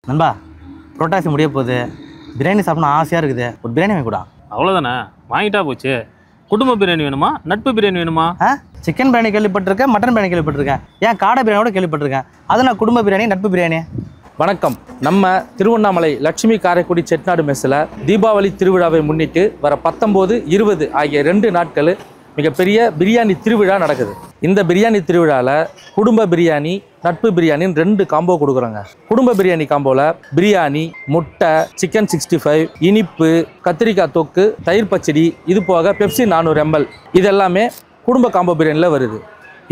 நண்பா புரோட்டாசி முடிய போகுது, பிரியாணி சாப்பிடணும் ஆசையாக இருக்குது. ஒரு பிரியாணி வாங்கி கூட. அவ்வளோதானே, வாங்கிட்டா போச்சு. குடும்ப பிரியாணி வேணுமா, நட்பு பிரியாணி வேணுமா? சிக்கன் பிரியாணி கேள்விப்பட்டிருக்கேன், மட்டன் பிரியாணி கேள்விப்பட்டிருக்கேன், ஏன் காடை பிரியாணி கூட கேள்விப்பட்டிருக்கேன். அது நான் குடும்ப பிரியாணி, நட்பு பிரியாணி. வணக்கம். நம்ம திருவண்ணாமலை லட்சுமி காரைக்குடி செட்டிநாடு மெஸ்ஸில் தீபாவளி திருவிழாவை முன்னிட்டு வர 19, 20 ஆகிய 2 நாட்கள் மிகப்பெரிய பிரியாணி திருவிழா நடக்குது. இந்த பிரியாணி திருவிழாவில் குடும்ப பிரியாணி, நட்பு பிரியாணின்னு 2 காம்போ கொடுக்குறாங்க. குடும்ப பிரியாணி காம்போவில் பிரியாணி, முட்டை, சிக்கன் 65, இனிப்பு, கத்திரிக்காய் தொக்கு, தயிர் பச்சடி, இது போக பெப்சி 400 ml இதெல்லாமே குடும்ப காம்போ பிரியாணியில் வருது.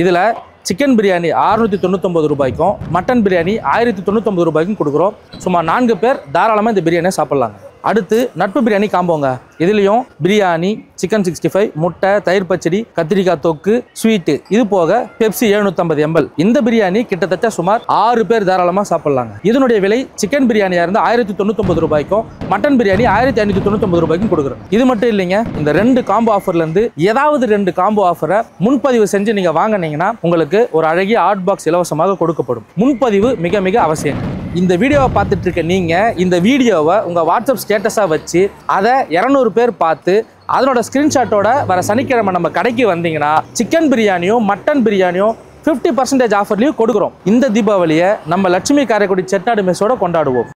இதில் சிக்கன் பிரியாணி 699 ரூபாய்க்கும், மட்டன் பிரியாணி 1099 ரூபாய்க்கும் கொடுக்குறோம். சும்மா 4 பேர் தாராளமாக இந்த பிரியாணியை சாப்பிட்லாங்க. அடுத்து நட்பு பிரியாணி காம்போங்க. இதுலேயும் பிரியாணி, சிக்கன் 65, முட்டை, தயிர் பச்சடி, கத்திரிக்காய் தொக்கு, ஸ்வீட்டு, இது போக பெப்சி 750 ml. இந்த பிரியாணி கிட்டத்தட்ட சுமார் 6 பேர் தாராளமாக சாப்பிட்லாங்க. இதனுடைய விலை சிக்கன் பிரியாணியாக இருந்தால் 1099 ரூபாய்க்கும், மட்டன் பிரியாணி 1599 ரூபாய்க்கும் கொடுக்குறோம். இது மட்டும் இல்லைங்க, இந்த 2 காம்போ ஆஃபர்லேருந்து ஏதாவது 2 காம்போ ஆஃபரை முன்பதிவு செஞ்சு நீங்கள் வாங்கினீங்கன்னா உங்களுக்கு ஒரு அழகிய ஹாட் பாக்ஸ் இலவசமாக கொடுக்கப்படும். முன்பதிவு மிக மிக அவசியம். இந்த வீடியோவை பார்த்துட்டு இருக்க நீங்கள் இந்த வீடியோவை உங்கள் வாட்ஸ்அப் ஸ்டேட்டஸாக வச்சு அதை 200 பேர் பார்த்து அதனோட ஸ்க்ரீன்ஷாட்டோட வர சனிக்கிழமை நம்ம கடைக்கு வந்தீங்கன்னா சிக்கன் பிரியாணியும் மட்டன் பிரியாணியும் 50% ஆஃபர்லையும் கொடுக்குறோம். இந்த தீபாவளியை நம்ம லட்சுமி காரைக்குடி செட்டிநாடு மெஸ்ஸோட கொண்டாடுவோம்.